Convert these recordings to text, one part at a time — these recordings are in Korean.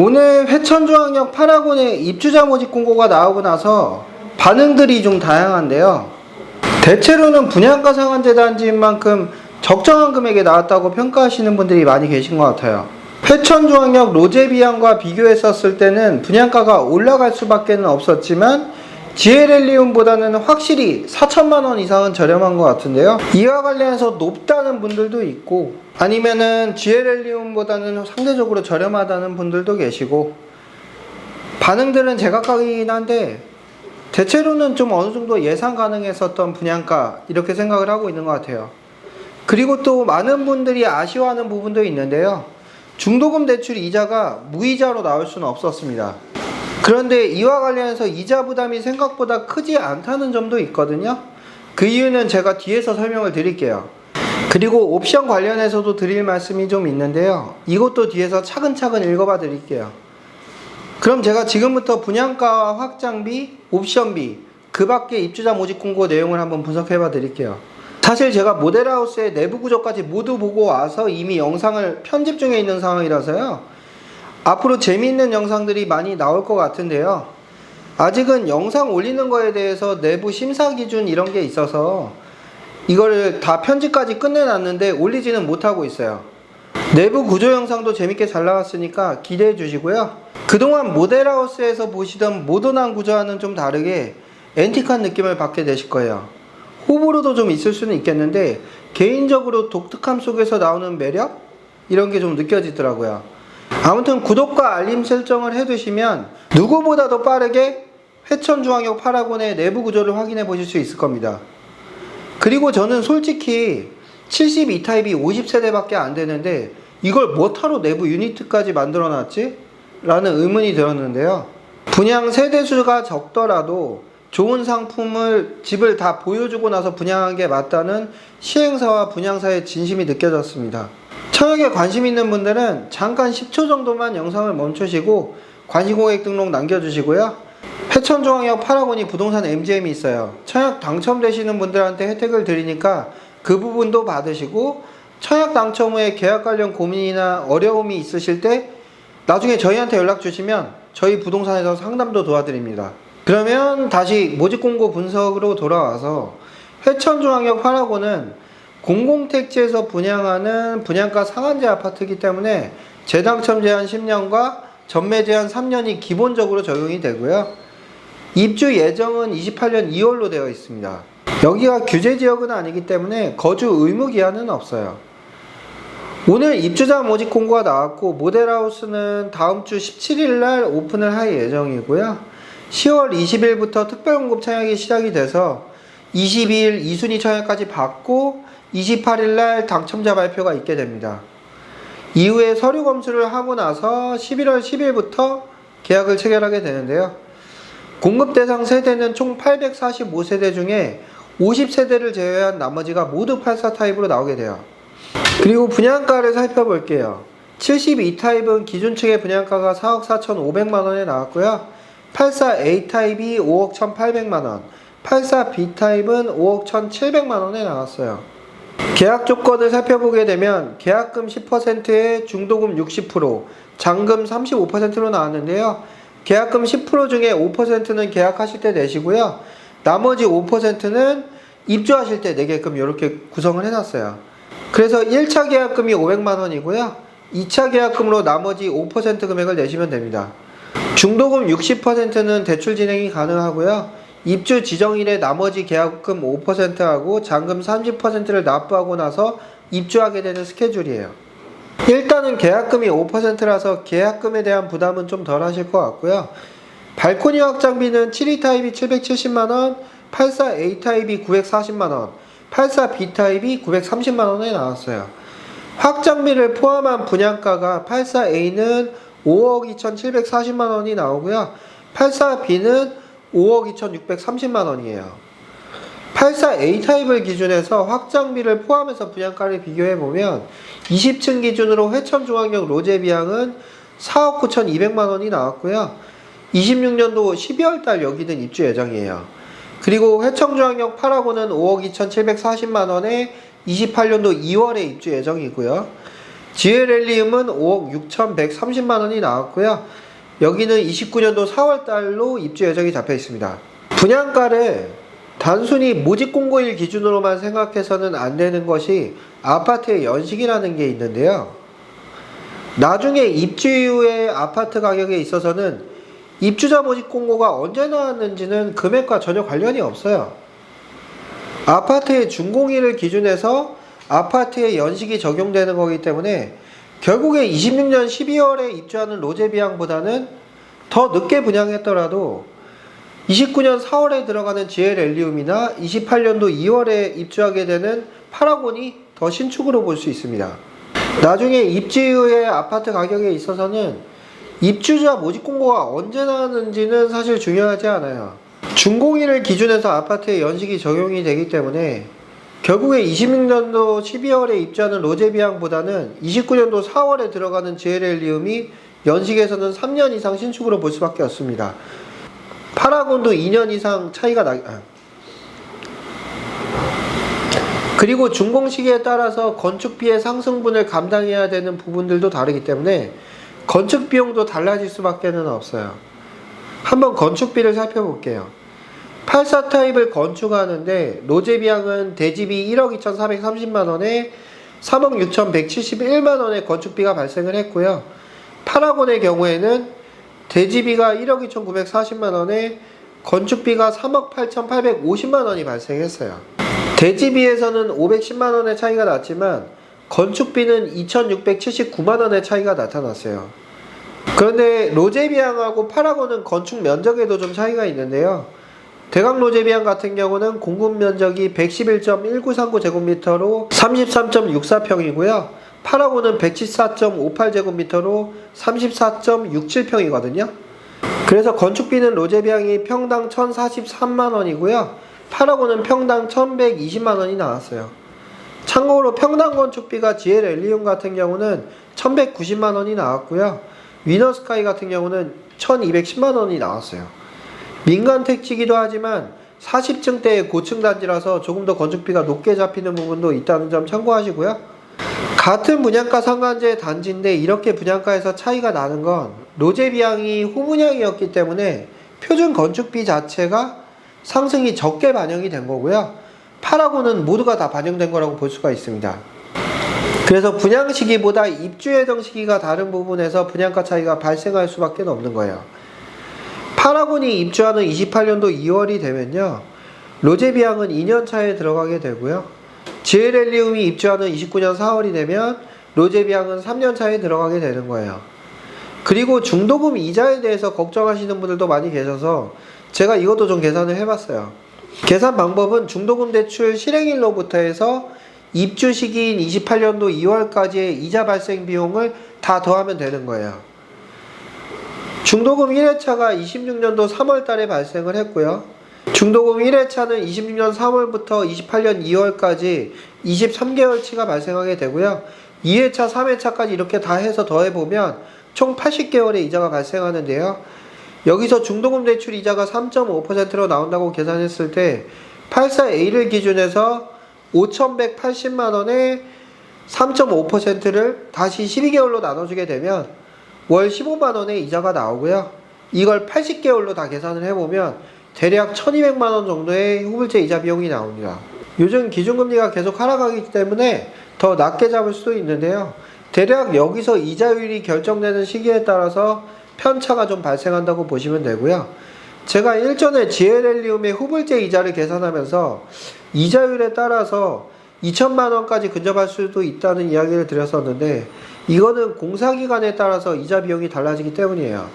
오늘 회천중앙역 8학원에 입주자 모집 공고가 나오고 나서 반응들이 좀 다양한데요. 대체로는 분양가 상한제 단지인 만큼 적정한 금액에 나왔다고 평가하시는 분들이 많이 계신 것 같아요. 회천중앙역 로제비앙과 비교했었을 때는 분양가가 올라갈 수밖에 없었지만 GLL리움보다는 확실히 4천만원 이상은 저렴한 것 같은데요. 이와 관련해서 높다는 분들도 있고 아니면은 GLL리움보다는 상대적으로 저렴하다는 분들도 계시고 반응들은 제각각이긴 한데 대체로는 좀 어느 정도 예상 가능했었던 분양가 이렇게 생각을 하고 있는 것 같아요. 그리고 또 많은 분들이 아쉬워하는 부분도 있는데요. 중도금 대출 이자가 무이자로 나올 수는 없었습니다. 그런데 이와 관련해서 이자 부담이 생각보다 크지 않다는 점도 있거든요. 그 이유는 제가 뒤에서 설명을 드릴게요. 그리고 옵션 관련해서도 드릴 말씀이 좀 있는데요. 이것도 뒤에서 차근차근 읽어봐 드릴게요. 그럼 제가 지금부터 분양가와 확장비, 옵션비, 그 밖에 입주자 모집 공고 내용을 한번 분석해 봐 드릴게요. 사실 제가 모델하우스의 내부 구조까지 모두 보고 와서 이미 영상을 편집 중에 있는 상황이라서요. 앞으로 재미있는 영상들이 많이 나올 것 같은데요. 아직은 영상 올리는 거에 대해서 내부 심사 기준 이런 게 있어서 이거를 다 편집까지 끝내놨는데 올리지는 못하고 있어요. 내부 구조 영상도 재밌게 잘 나왔으니까 기대해 주시고요. 그동안 모델하우스에서 보시던 모던한 구조와는 좀 다르게 앤틱한 느낌을 받게 되실 거예요. 호불호도 좀 있을 수는 있겠는데 개인적으로 독특함 속에서 나오는 매력? 이런 게 좀 느껴지더라고요. 아무튼 구독과 알림 설정을 해두시면 누구보다도 빠르게 회천중앙역 8학원의 내부 구조를 확인해 보실 수 있을 겁니다. 그리고 저는 솔직히 72타입이 50세대밖에 안 되는데 이걸 뭐하러 내부 유니트까지 만들어 놨지? 라는 의문이 들었는데요. 분양 세대수가 적더라도 좋은 상품을 집을 다 보여주고 나서 분양한 게 맞다는 시행사와 분양사의 진심이 느껴졌습니다. 청약에 관심 있는 분들은 잠깐 10초 정도만 영상을 멈추시고 관심고객 등록 남겨주시고요. 회천중앙역 8학원이 부동산 MGM이 있어요. 청약 당첨되시는 분들한테 혜택을 드리니까 그 부분도 받으시고 청약 당첨 후에 계약 관련 고민이나 어려움이 있으실 때 나중에 저희한테 연락 주시면 저희 부동산에서 상담도 도와드립니다. 그러면 다시 모집공고 분석으로 돌아와서 회천중앙역 8학원은 공공택지에서 분양하는 분양가 상한제 아파트이기 때문에 재당첨 제한 10년과 전매 제한 3년이 기본적으로 적용이 되고요. 입주 예정은 28년 2월로 되어 있습니다. 여기가 규제지역은 아니기 때문에 거주 의무 기한은 없어요. 오늘 입주자 모집 공고가 나왔고 모델하우스는 다음 주 17일날 오픈을 할 예정이고요. 10월 20일부터 특별공급 청약이 시작이 돼서 22일 2순위 청약까지 받고 28일날 당첨자 발표가 있게 됩니다. 이후에 서류 검수를 하고 나서 11월 10일부터 계약을 체결하게 되는데요. 공급 대상 세대는 총 845세대 중에 50세대를 제외한 나머지가 모두 84타입으로 나오게 돼요. 그리고 분양가를 살펴볼게요. 72타입은 기준층의 분양가가 4억 4,500만원에 나왔고요. 84A타입이 5억 1,800만원, 84B타입은 5억 1,700만원에 나왔어요. 계약 조건을 살펴보게 되면 계약금 10%에 중도금 60%, 잔금 35%로 나왔는데요. 계약금 10% 중에 5%는 계약하실 때 내시고요. 나머지 5%는 입주하실 때 내게끔 이렇게 구성을 해놨어요. 그래서 1차 계약금이 500만원이고요. 2차 계약금으로 나머지 5% 금액을 내시면 됩니다. 중도금 60%는 대출 진행이 가능하고요. 입주 지정일에 나머지 계약금 5%하고 잔금 30%를 납부하고 나서 입주하게 되는 스케줄이에요. 일단은 계약금이 5%라서 계약금에 대한 부담은 좀 덜 하실 것 같고요. 발코니 확장비는 72타입이 770만원, 84A타입이 940만원, 84B타입이 930만원에 나왔어요. 확장비를 포함한 분양가가 84A는 5억 2,740만원이 나오고요. 84B는 5억 2,630만원이에요. 84A타입을 기준해서 확장비를 포함해서 분양가를 비교해보면 20층 기준으로 회천중앙역 로제비앙은 4억 9,200만원이 나왔고요. 26년도 12월달 여기는 입주 예정이에요. 그리고 회천중앙역 8학원은 5억 2,740만원에 28년도 2월에 입주 예정이고요. GLL리움은 5억 6,130만 원이 나왔고요. 여기는 29년도 4월 달로 입주 예정이 잡혀 있습니다. 분양가를 단순히 모집 공고일 기준으로만 생각해서는 안 되는 것이 아파트의 연식이라는 게 있는데요. 나중에 입주 이후의 아파트 가격에 있어서는 입주자 모집 공고가 언제 나왔는지는 금액과 전혀 관련이 없어요. 아파트의 준공일을 기준해서 아파트의 연식이 적용되는 거기 때문에 결국에 26년 12월에 입주하는 로제비앙보다는 더 늦게 분양했더라도 29년 4월에 들어가는 GLL리움이나 28년도 2월에 입주하게 되는 파라곤이 더 신축으로 볼 수 있습니다. 나중에 입주 이후의 아파트 가격에 있어서는 입주자 모집 공고가 언제 나왔는지는 사실 중요하지 않아요. 준공일을 기준해서 아파트의 연식이 적용이 되기 때문에 결국에 26년도 12월에 입주하는 로제비앙보다는 29년도 4월에 들어가는 GLL리움이 연식에서는 3년 이상 신축으로 볼 수밖에 없습니다. 파라곤도 2년 이상 차이가 그리고 준공 시기에 따라서 건축비의 상승분을 감당해야 되는 부분들도 다르기 때문에 건축 비용도 달라질 수밖에 없어요. 한번 건축비를 살펴볼게요. 84 타입을 건축하는데 로제비앙은 대집이 1억 2,430만원에 3억 6,171만원의 건축비가 발생을 했고요. 파라곤의 경우에는 대지비가 1억 2,940만원에 건축비가 3억 8,850만원이 발생했어요. 대지비에서는 510만원의 차이가 났지만 건축비는 2,679만원의 차이가 나타났어요. 그런데 로제비앙하고 파라곤은 건축 면적에도 좀 차이가 있는데요. 대강 로제비앙 같은 경우는 공급 면적이 111.1939제곱미터로 33.64평이고요. 파라곤은 114.58제곱미터로 34.67평이거든요. 그래서 건축비는 로제비앙이 평당 1,043만원이고요. 파라곤은 평당 1,120만원이 나왔어요. 참고로 평당 건축비가 GLL리움 같은 경우는 1,190만원이 나왔고요. 위너스카이 같은 경우는 1,210만원이 나왔어요. 민간 택지이기도 하지만 40층대의 고층 단지라서 조금 더 건축비가 높게 잡히는 부분도 있다는 점 참고하시고요. 같은 분양가 상한제 단지인데 이렇게 분양가에서 차이가 나는 건 로제비앙이 후분양이었기 때문에 표준 건축비 자체가 상승이 적게 반영이 된 거고요. 파라곤은 모두가 다 반영된 거라고 볼 수가 있습니다. 그래서 분양 시기보다 입주 예정 시기가 다른 부분에서 분양가 차이가 발생할 수밖에 없는 거예요. 파라곤이 입주하는 28년도 2월이 되면요, 로제비앙은 2년 차에 들어가게 되고요. GLL리움이 입주하는 29년 4월이 되면 로제비앙은 3년 차에 들어가게 되는 거예요. 그리고 중도금 이자에 대해서 걱정하시는 분들도 많이 계셔서 제가 이것도 좀 계산을 해봤어요. 계산 방법은 중도금 대출 실행일로부터 해서 입주 시기인 28년도 2월까지의 이자 발생 비용을 다 더하면 되는 거예요. 중도금 1회차가 26년도 3월 달에 발생을 했고요. 중도금 1회차는 26년 3월부터 28년 2월까지 23개월치가 발생하게 되고요. 2회차, 3회차까지 이렇게 다 해서 더해보면 총 80개월의 이자가 발생하는데요. 여기서 중도금 대출 이자가 3.5%로 나온다고 계산했을 때 84A를 기준해서 5,180만원에 3.5%를 다시 12개월로 나눠주게 되면 월 15만원의 이자가 나오고요. 이걸 80개월로 다 계산을 해보면 대략 1,200만원 정도의 후불제 이자 비용이 나옵니다. 요즘 기준금리가 계속 하락하기 때문에 더 낮게 잡을 수도 있는데요. 대략 여기서 이자율이 결정되는 시기에 따라서 편차가 좀 발생한다고 보시면 되고요. 제가 일전에 GLL리움의 후불제 이자를 계산하면서 이자율에 따라서 2천만원까지 근접할 수도 있다는 이야기를 드렸었는데 이거는 공사기간에 따라서 이자 비용이 달라지기 때문이에요.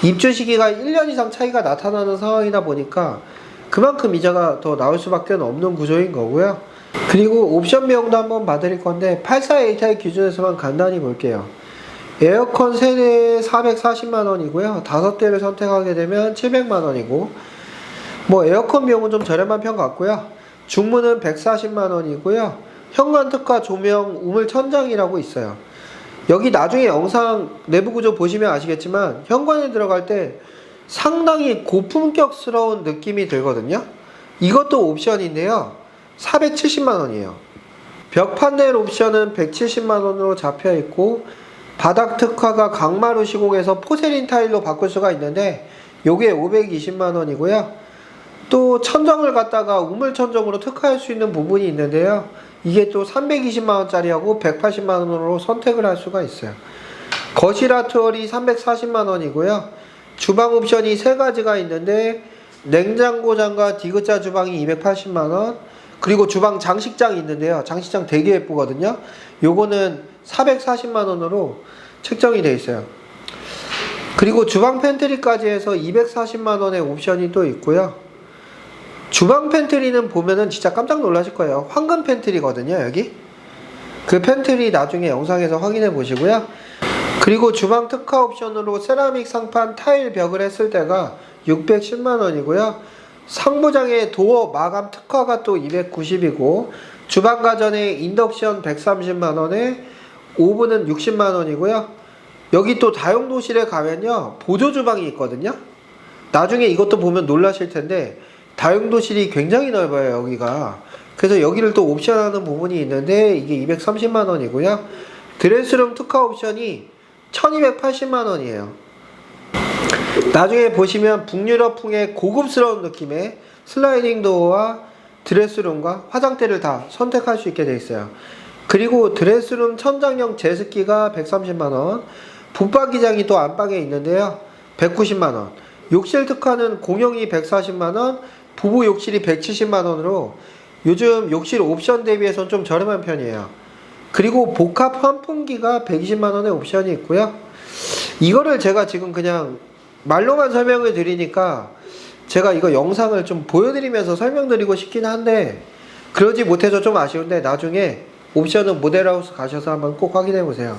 입주 시기가 1년 이상 차이가 나타나는 상황이다 보니까 그만큼 이자가 더 나올 수밖에 없는 구조인 거고요. 그리고 옵션 비용도 한번 봐드릴 건데 84A 타입 기준에서만 간단히 볼게요. 에어컨 세대에 440만원이고요. 5대를 선택하게 되면 700만원이고 뭐 에어컨 비용은 좀 저렴한 편 같고요. 중문은 140만원이고요. 현관 특화 조명 우물 천장이라고 있어요. 여기 나중에 영상 내부 구조 보시면 아시겠지만 현관에 들어갈 때 상당히 고품격스러운 느낌이 들거든요. 이것도 옵션인데요. 470만원이에요. 벽 판넬 옵션은 170만원으로 잡혀있고, 바닥 특화가 강마루 시공해서 포세린 타일로 바꿀 수가 있는데 요게 520만원이고요. 또 천정을 갖다가 우물 천정으로 특화할 수 있는 부분이 있는데요. 이게 또 320만원짜리하고 180만원으로 선택을 할 수가 있어요. 거실 아트월이 340만원이고요. 주방 옵션이 3가지가 있는데 냉장고장과 디귿자 주방이 280만원, 그리고 주방 장식장이 있는데요. 장식장 되게 예쁘거든요. 요거는 440만원으로 책정이 되어 있어요. 그리고 주방 팬트리까지 해서 240만원의 옵션이 또 있고요. 주방 팬트리는 보면은 진짜 깜짝 놀라실 거예요. 황금 팬트리거든요, 여기. 그 팬트리 나중에 영상에서 확인해 보시고요. 그리고 주방 특화 옵션으로 세라믹 상판 타일 벽을 했을 때가 610만원이고요. 상부장의 도어 마감 특화가 또 290이고, 주방 가전에 인덕션 130만원에 오븐은 60만원이고요. 여기 또 다용도실에 가면요, 보조 주방이 있거든요. 나중에 이것도 보면 놀라실 텐데 다용도실이 굉장히 넓어요, 여기가. 그래서 여기를 또 옵션하는 부분이 있는데 이게 230만원이고요. 드레스룸 특화 옵션이 1280만원이에요. 나중에 보시면 북유럽풍의 고급스러운 느낌의 슬라이딩 도어와 드레스룸과 화장대를 다 선택할 수 있게 되어 있어요. 그리고 드레스룸 천장형 제습기가 130만원, 붙박이장이 또 안방에 있는데요, 190만원, 욕실 특화는 공용이 140만원, 부부 욕실이 170만원으로 요즘 욕실 옵션 대비해서는 좀 저렴한 편이에요. 그리고 복합 환풍기가 120만원의 옵션이 있고요. 이거를 제가 지금 그냥 말로만 설명을 드리니까 제가 이거 영상을 좀 보여드리면서 설명드리고 싶긴 한데 그러지 못해서 좀 아쉬운데 나중에 옵션은 모델하우스 가셔서 한번 꼭 확인해 보세요.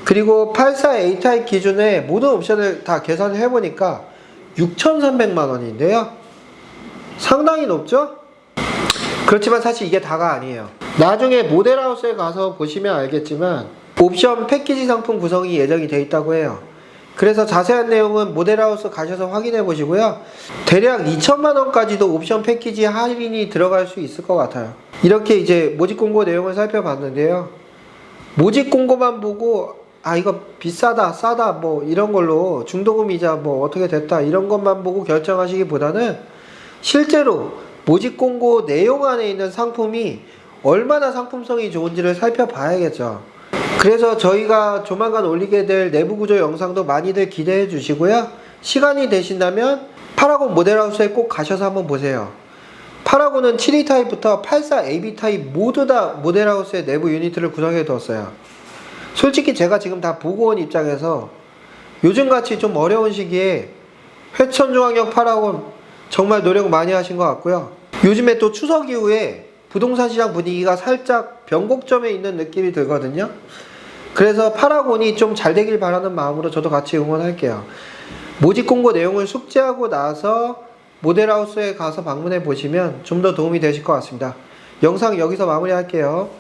그리고 84A 타입 기준에 모든 옵션을 다 계산을 해보니까 6,300만원인데요. 상당히 높죠? 그렇지만 사실 이게 다가 아니에요. 나중에 모델하우스에 가서 보시면 알겠지만 옵션 패키지 상품 구성이 예정이 되어 있다고 해요. 그래서 자세한 내용은 모델하우스 가셔서 확인해 보시고요. 대략 2천만원까지도 옵션 패키지 할인이 들어갈 수 있을 것 같아요. 이렇게 이제 모집 공고 내용을 살펴봤는데요. 모집 공고만 보고 아 이거 비싸다 싸다 뭐 이런 걸로 중도금이자 뭐 어떻게 됐다 이런 것만 보고 결정하시기보다는 실제로 모집 공고 내용 안에 있는 상품이 얼마나 상품성이 좋은지를 살펴봐야겠죠. 그래서 저희가 조만간 올리게 될 내부 구조 영상도 많이들 기대해 주시고요. 시간이 되신다면 파라곤 모델하우스에 꼭 가셔서 한번 보세요. 파라곤은 72 타입부터 84 AB 타입 모두 다 모델하우스의 내부 유니트를 구성해 두었어요. 솔직히 제가 지금 다 보고 온 입장에서 요즘같이 좀 어려운 시기에 회천중앙역 파라곤 정말 노력 많이 하신 것 같고요. 요즘에 또 추석 이후에 부동산 시장 분위기가 살짝 변곡점에 있는 느낌이 들거든요. 그래서 파라곤이 좀 잘 되길 바라는 마음으로 저도 같이 응원할게요. 모집 공고 내용을 숙지하고 나서 모델하우스에 가서 방문해 보시면 좀 더 도움이 되실 것 같습니다. 영상 여기서 마무리할게요.